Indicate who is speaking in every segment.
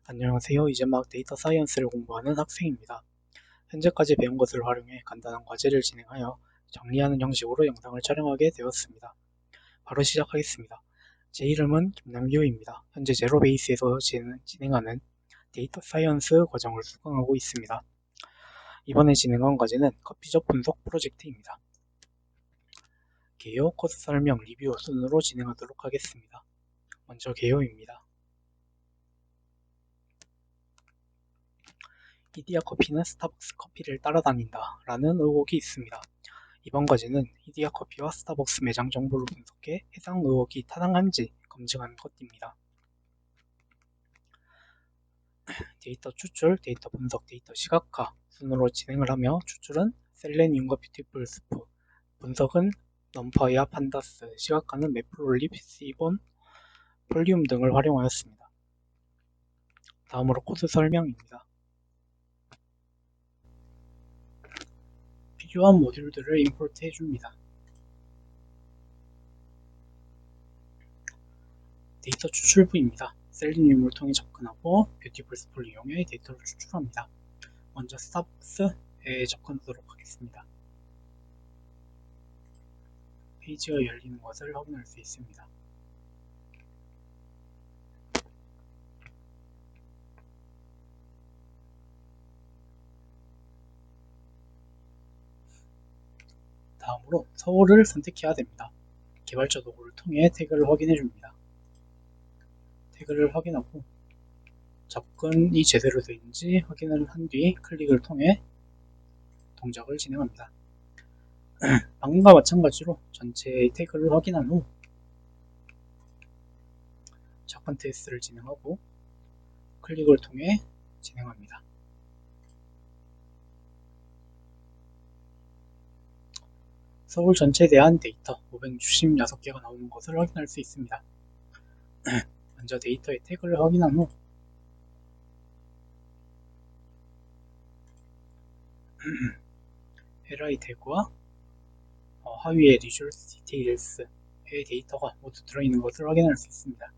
Speaker 1: 안녕하세요. 이제 막 데이터 사이언스를 공부하는 학생입니다. 현재까지 배운 것을 활용해 간단한 과제를 진행하여 정리하는 형식으로 영상을 촬영하게 되었습니다. 바로 시작하겠습니다. 제 이름은 김남규입니다. 현재 제로베이스에서 진행하는 데이터 사이언스 과정을 수강하고 있습니다. 이번에 진행한 과제는 커피숍 분석 프로젝트입니다. 개요, 코드 설명, 리뷰 순으로 진행하도록 하겠습니다. 먼저 개요입니다. 이디야 커피는 스타벅스 커피를 따라다닌다 라는 의혹이 있습니다. 이번 과제는 이디야 커피와 스타벅스 매장 정보를 분석해 해당 의혹이 타당한지 검증하는 것입니다. 데이터 추출, 데이터 분석, 데이터 시각화 순으로 진행을 하며 추출은 셀레니움과 뷰티풀 스프, 분석은 넘파이와 판다스, 시각화는 매플롤리, 피시본, 폴리움 등을 활용하였습니다. 다음으로 코드 설명입니다. 필요한 모듈들을 임포트 해줍니다. 데이터 추출부입니다. 셀리늄을 통해 접근하고 뷰티풀 스프를 이용해 데이터를 추출합니다. 먼저 스타벅스에 접근하도록 하겠습니다. 페이지가 열리는 것을 확인할 수 있습니다. 다음으로 서울을 선택해야 됩니다. 개발자 도구를 통해 태그를 확인해 줍니다. 태그를 확인하고 접근이 제대로 되는지 확인을 한 뒤 클릭을 통해 동작을 진행합니다. 방금과 마찬가지로 전체의 태그를 확인한 후 접근 테스트를 진행하고 클릭을 통해 진행합니다. 서울 전체에 대한 데이터 566개가 나오는 것을 확인할 수 있습니다. 먼저 데이터의 태그를 확인한 후 li 태그와 하위의 리소스 디테일스의 데이터가 모두 들어있는 것을 확인할 수 있습니다.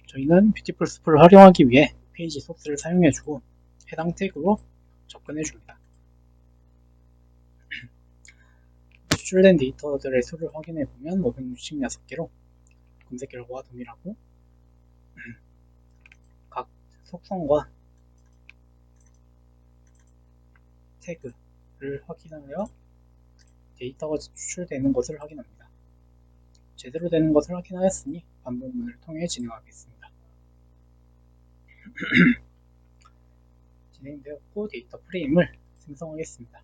Speaker 1: 저희는 뷰티풀 스프를 활용하기 위해 페이지 소스를 사용해주고 해당 태그로 접근해줍니다. 추출된 데이터들의 수를 확인해보면 566개로 검색 결과와 동일하고 각 속성과 태그를 확인하여 데이터가 추출되는 것을 확인합니다. 제대로 되는 것을 확인하였으니 반복문을 통해 진행하겠습니다. 진행되었고 데이터 프레임을 생성하겠습니다.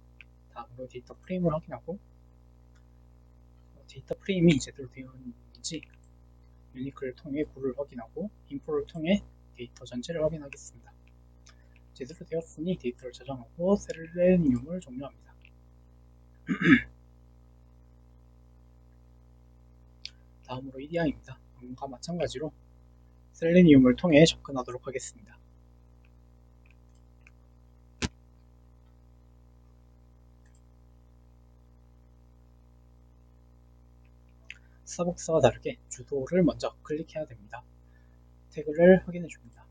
Speaker 1: 다음으로 데이터 프레임을 확인하고 데이터 프레임이 제대로 되어 있는지 유니크를 통해 구를 확인하고 인포를 통해 데이터 전체를 확인하겠습니다. 제대로 되었으니 데이터를 저장하고 셀레니움을 종료합니다. 다음으로 EDI입니다. 방금과 마찬가지로 셀레니움을 통해 접근하도록 하겠습니다. 스타벅스와 다르게 주소를 먼저 클릭해야 됩니다. 태그를 확인해 줍니다.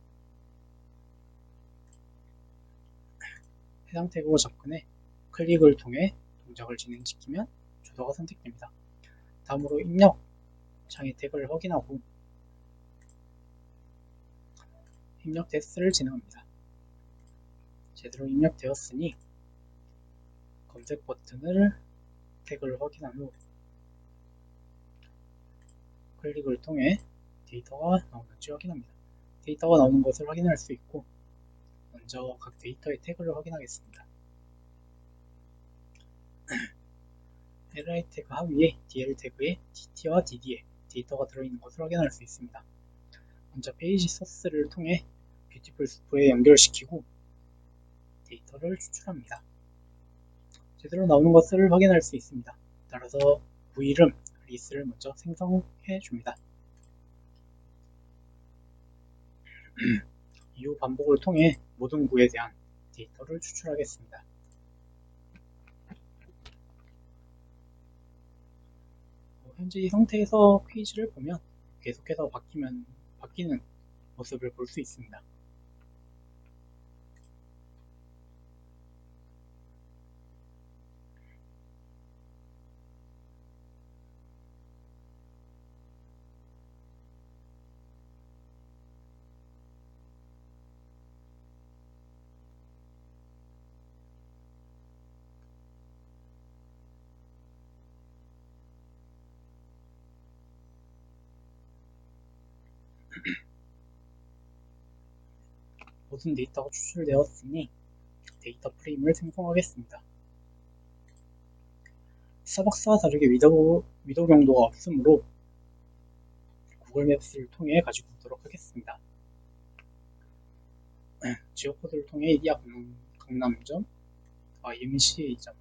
Speaker 1: 해당 태그로 접근해 클릭을 통해 동작을 진행시키면 주소가 선택됩니다. 다음으로 입력 창의 태그를 확인하고 입력 테스트를 진행합니다. 제대로 입력되었으니 검색 버튼을 태그를 확인한 후 클릭을 통해 데이터가 나오는지 확인합니다. 데이터가 나오는 것을 확인할 수 있고 먼저 각 데이터의 태그를 확인하겠습니다. li 태그 하위에 dl 태그에 dd와 dd에 데이터가 들어있는 것을 확인할 수 있습니다. 먼저 페이지 소스를 통해 뷰티풀 스프에 연결시키고 데이터를 추출합니다. 제대로 나오는 것을 확인할 수 있습니다. 따라서 v이름, 리스를 먼저 생성해 줍니다. 이후 반복을 통해 모든 구에 대한 데이터를 추출하겠습니다. 현재 이 상태에서 페이지를 보면 계속해서 바뀌는 모습을 볼 수 있습니다. 모든 데이터가 추출되었으니 데이터 프레임을 생성하겠습니다. 스타벅스와 다르게 위도 경도가 없으므로 구글 맵스를 통해 가지고 오도록 하겠습니다. 지오코드를 통해 이디야 강남점 YMCA점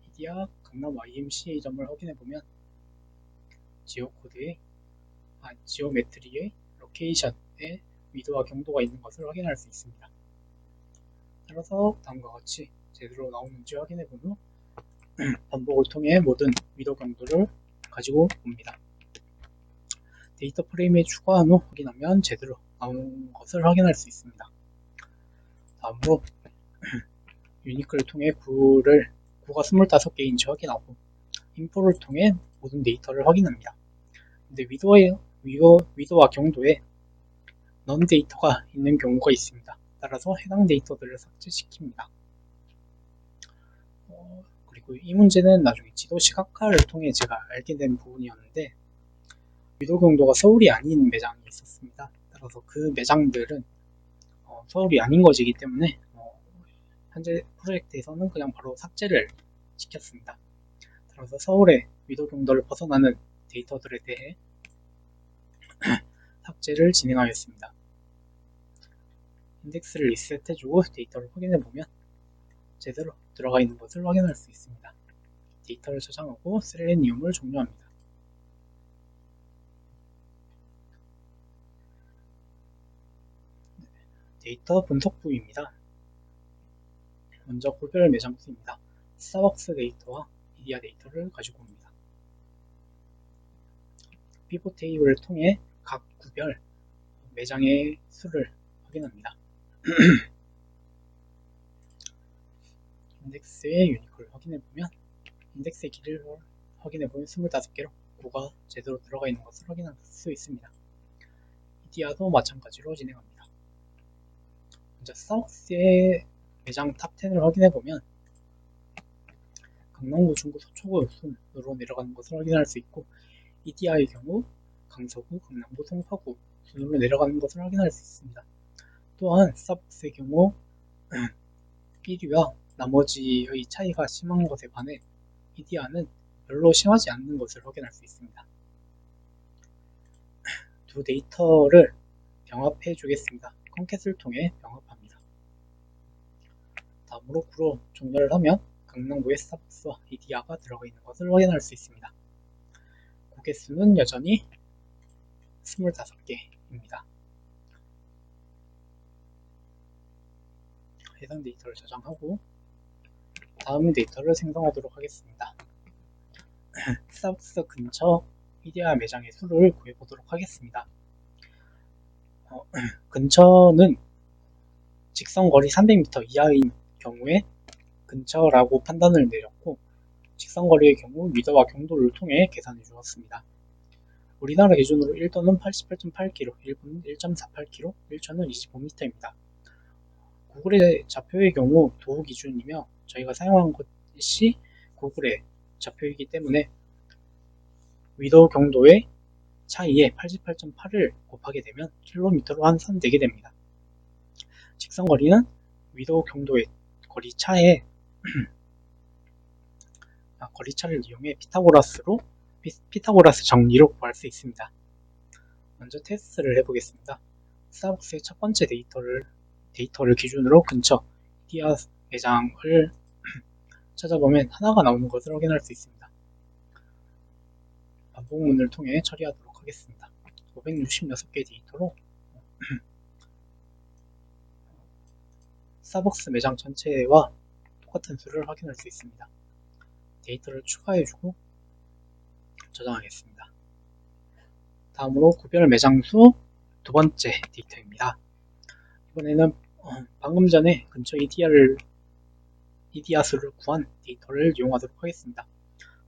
Speaker 1: 이디야 강남 YMCA점을 확인해보면 지오메트리의 로케이션에 위도와 경도가 있는 것을 확인할 수 있습니다. 따라서 다음과 같이 제대로 나오는지 확인해본 후 반복을 통해 모든 위도 경도를 가지고 옵니다. 데이터 프레임에 추가한 후 확인하면 제대로 나온 것을 확인할 수 있습니다. 다음으로 유니크를 통해 구가 25개인지 확인하고 인포를 통해 모든 데이터를 확인합니다. 근데 위도와 경도에 넌 데이터가 있는 경우가 있습니다. 따라서 해당 데이터들을 삭제시킵니다. 그리고 이 문제는 나중에 지도 시각화를 통해 제가 알게 된 부분이었는데 위도 경도가 서울이 아닌 매장이 있었습니다. 따라서 그 매장들은 서울이 아닌 것이기 때문에 현재 프로젝트에서는 그냥 바로 삭제를 시켰습니다. 따라서 서울의 위도 경도를 벗어나는 데이터들에 대해 삭제를 진행하였습니다. 인덱스를 리셋해주고 데이터를 확인해보면 제대로 들어가 있는 것을 확인할 수 있습니다. 데이터를 저장하고 셀레니움을 종료합니다. 데이터 분석부입니다. 먼저 구별 매장 수입니다. 스타벅스 데이터와 이디야 데이터를 가지고 옵니다. 피봇 테이블을 통해 각 구별 매장의 수를 확인합니다. 인덱스의 유니크를 확인해보면 인덱스의 길이를 확인해보면 25개로 구가 제대로 들어가 있는 것을 확인할 수 있습니다. 이디야도 마찬가지로 진행합니다. 먼저 스타벅스의 매장 탑10을 확인해보면 강남구, 중구, 서초구 순으로 내려가는 것을 확인할 수 있고 이디야의 경우 강서구, 강남구, 송파구 순으로 내려가는 것을 확인할 수 있습니다. 또한 스타벅스의 경우 1위와 나머지의 차이가 심한 것에 반해 이디야는 별로 심하지 않는 것을 확인할 수 있습니다. 두 데이터를 병합해 주겠습니다. 컨캣을 통해 병합합니다. 다음으로 구로 종료를 하면 강남구의 스타벅스와 이디야가 들어가 있는 것을 확인할 수 있습니다. 구 개수는 여전히 25개입니다. 해당 데이터를 저장하고 다음 데이터를 생성하도록 하겠습니다. 스타벅스 근처 이디야 매장의 수를 구해보도록 하겠습니다. 근처는 직선거리 300m 이하인 경우에 근처라고 판단을 내렸고 직선거리의 경우 위도와 경도를 통해 계산해 주었습니다. 우리나라 기준으로 1도는 88.8km, 1분은 1.48km, 1초는 25m입니다. 구글의 좌표의 경우 도 기준이며 저희가 사용한 것이 구글의 좌표이기 때문에 위도 경도의 차이에 88.8을 곱하게 되면 킬로미터로 환산되게 됩니다. 직선거리는 위도 경도의 거리차에 거리차를 이용해 피타고라스 정리로 구할 수 있습니다. 먼저 테스트를 해보겠습니다. 스타벅스의 첫 번째 데이터를 기준으로 근처 이디야 매장을 찾아보면 하나가 나오는 것을 확인할 수 있습니다. 반복문을 통해 처리하도록 하겠습니다. 566개 데이터로 스타벅스 매장 전체와 똑같은 수를 확인할 수 있습니다. 데이터를 추가해주고 저장하겠습니다. 다음으로 구별 매장 수 두 번째 데이터입니다. 이번에는 방금 전에 근처 이디야 수를 구한 데이터를 이용하도록 하겠습니다.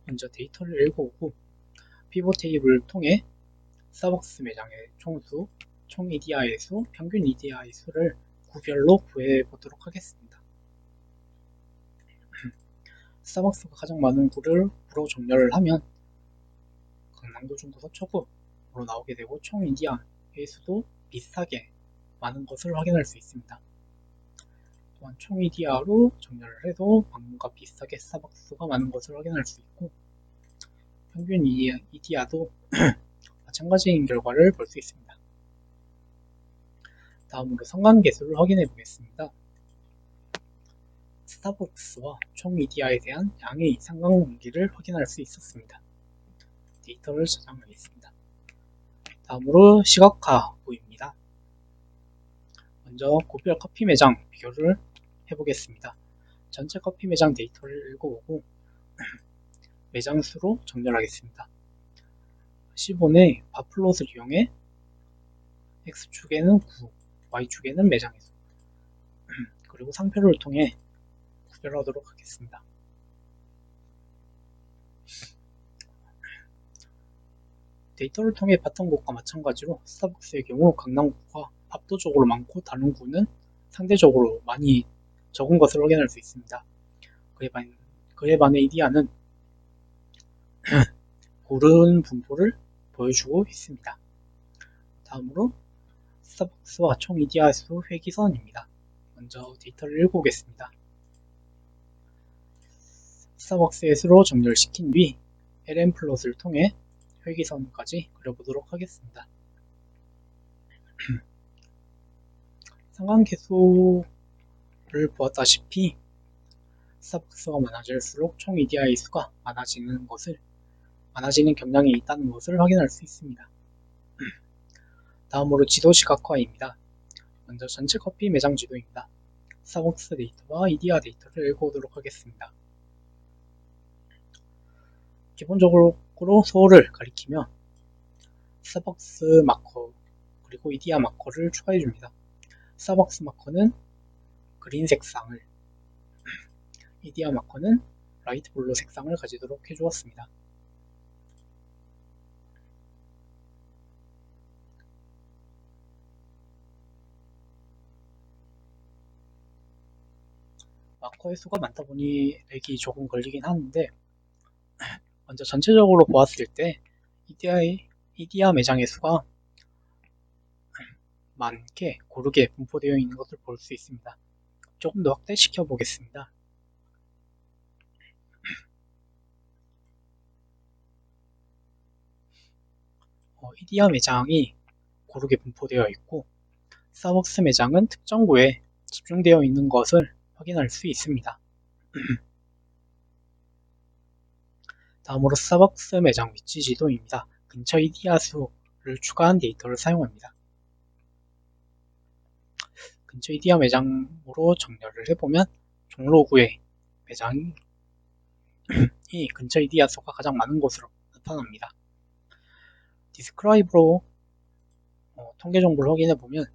Speaker 1: 먼저 데이터를 읽어오고 피봇 테이블을 통해 스타벅스 매장의 총수, 총 이디야의 수, 평균 이디야의 수를 구별로 구해보도록 하겠습니다. 스타벅스가 가장 많은 구를 구로 정렬을 하면 강남구, 중구, 서초구로 나오게 되고 총 이디야의 수도 비슷하게 많은 것을 확인할 수 있습니다. 또한 총 EDR로 정렬을 해도 방금과 비슷하게 스타벅스가 많은 것을 확인할 수 있고, 평균 EDR도 마찬가지인 결과를 볼 수 있습니다. 다음으로 상관계수를 확인해 보겠습니다. 스타벅스와 총 EDR에 대한 양의 상관관계를 확인할 수 있었습니다. 데이터를 저장하겠습니다. 다음으로 시각화부입니다. 먼저 고별 커피 매장 비교를 해보겠습니다. 전체 커피 매장 데이터를 읽어보고 매장 수로 정렬하겠습니다. 15의 바플롯을 이용해 X축에는 9, Y축에는 매장의 수, 그리고 상표를 통해 구별하도록 하겠습니다. 데이터를 통해 봤던 것과 마찬가지로 스타벅스의 경우 강남구가 압도적으로 많고 다른 구는 상대적으로 많이 적은 것을 확인할 수 있습니다. 그에 반해 EDR는 고른 분포를 보여주고 있습니다. 다음으로 스타벅스와 총 EDR 수 회기선입니다. 먼저 데이터를 읽어보겠습니다. 스타벅스의 수로 정렬시킨 뒤 LM 플롯을 통해 회기선까지 그려보도록 하겠습니다. 상관계수를 보았다시피 스타벅스가 많아질수록 총 EDI 수가 많아지는 경향이 있다는 것을 확인할 수 있습니다. 다음으로 지도 시각화입니다. 먼저 전체 커피 매장 지도입니다. 스타벅스 데이터와 EDR 데이터를 읽어보도록 하겠습니다. 기본적으로 서울을 가리키며 스타벅스 마커 그리고 EDR 마커를 추가해줍니다. 스타벅스 마커는 그린 색상을, EDR 마커는 라이트 블루 색상을 가지도록 해주었습니다. 마커의 수가 많다 보니 렉이 조금 걸리긴 하는데, 먼저 전체적으로 보았을 때 EDR 매장의 수가 많게 고르게 분포되어 있는 것을 볼 수 있습니다. 조금 더 확대시켜 보겠습니다. EDR 매장이 고르게 분포되어 있고 스타벅스 매장은 특정 구에 집중되어 있는 것을 확인할 수 있습니다. 다음으로 스타벅스 매장 위치 지도입니다. 근처 EDR 수를 추가한 데이터를 사용합니다. 근처 EDR 매장으로 정렬을 해보면 종로구의 매장이 근처 EDR 수가 가장 많은 곳으로 나타납니다. 디스크라이브로 통계 정보를 확인해보면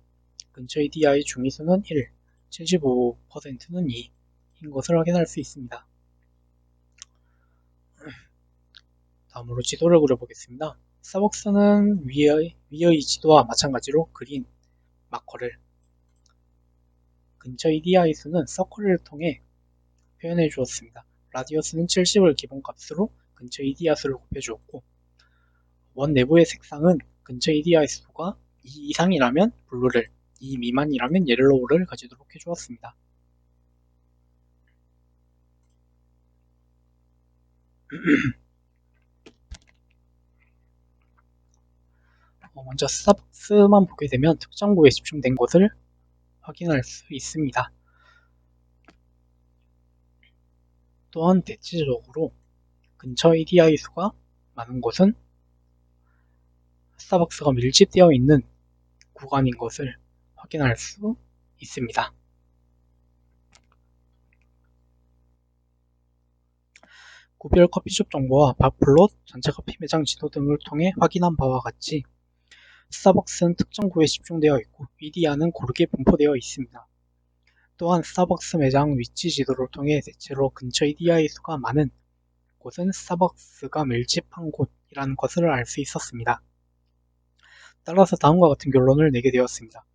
Speaker 1: 근처 EDR의 중위수는 1, 75%는 2인 것을 확인할 수 있습니다. 다음으로 지도를 그려보겠습니다. 스타벅스는 위의 지도와 마찬가지로 그린 마커를, 근처 EDI 수는 서클을 통해 표현해 주었습니다. 라디어스는 70을 기본값으로 근처 EDI 수를 곱해주었고, 원 내부의 색상은 근처 EDI 수가 2 이상이라면 블루를, 2 미만이라면 옐로우를 가지도록 해주었습니다. 먼저 스타벅스만 보게 되면 특정 구에 집중된 것을 확인할 수 있습니다. 또한 대체적으로 근처 EDI 수가 많은 곳은 스타벅스가 밀집되어 있는 구간인 것을 확인할 수 있습니다. 구별 커피숍 정보와 밥플롯, 전체 커피 매장 지도 등을 통해 확인한 바와 같이 스타벅스는 특정 구에 집중되어 있고 EDR는 고르게 분포되어 있습니다. 또한 스타벅스 매장 위치 지도를 통해 대체로 근처 EDI 수가 많은 곳은 스타벅스가 밀집한 곳이라는 것을 알 수 있었습니다. 따라서 다음과 같은 결론을 내게 되었습니다.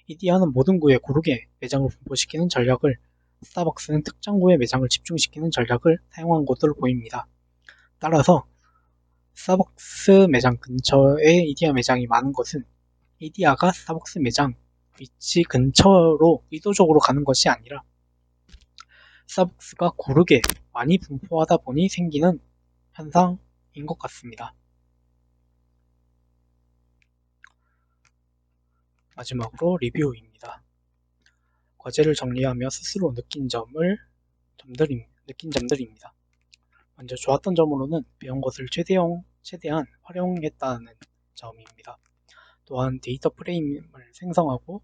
Speaker 1: EDR는 모든 구에 고르게 매장을 분포시키는 전략을, 스타벅스는 특정 구에 매장을 집중시키는 전략을 사용한 것으로 보입니다. 따라서 스타벅스 매장 근처에 EDR 매장이 많은 것은 EDR가 스타벅스 매장 위치 근처로 의도적으로 가는 것이 아니라 스타벅스가 고르게 많이 분포하다 보니 생기는 현상인 것 같습니다. 마지막으로 리뷰입니다. 과제를 정리하며 스스로 느낀 점들입니다. 먼저 좋았던 점으로는 배운 것을 최대한 활용했다는 점입니다. 또한 데이터 프레임을 생성하고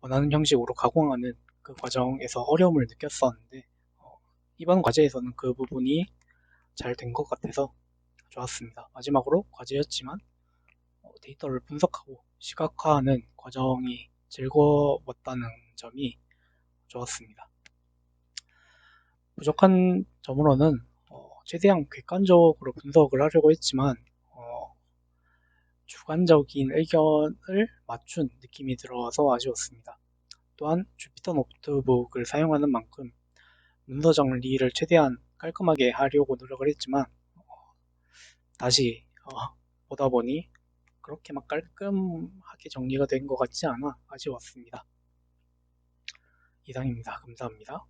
Speaker 1: 원하는 형식으로 가공하는 그 과정에서 어려움을 느꼈었는데 이번 과제에서는 그 부분이 잘 된 것 같아서 좋았습니다. 마지막으로 과제였지만 데이터를 분석하고 시각화하는 과정이 즐거웠다는 점이 좋았습니다. 부족한 점으로는 최대한 객관적으로 분석을 하려고 했지만 주관적인 의견을 맞춘 느낌이 들어서 아쉬웠습니다. 또한 주피터 노트북을 사용하는 만큼 문서 정리를 최대한 깔끔하게 하려고 노력을 했지만 다시 보다 보니 그렇게 막 깔끔하게 정리가 된 것 같지 않아 아쉬웠습니다. 이상입니다. 감사합니다.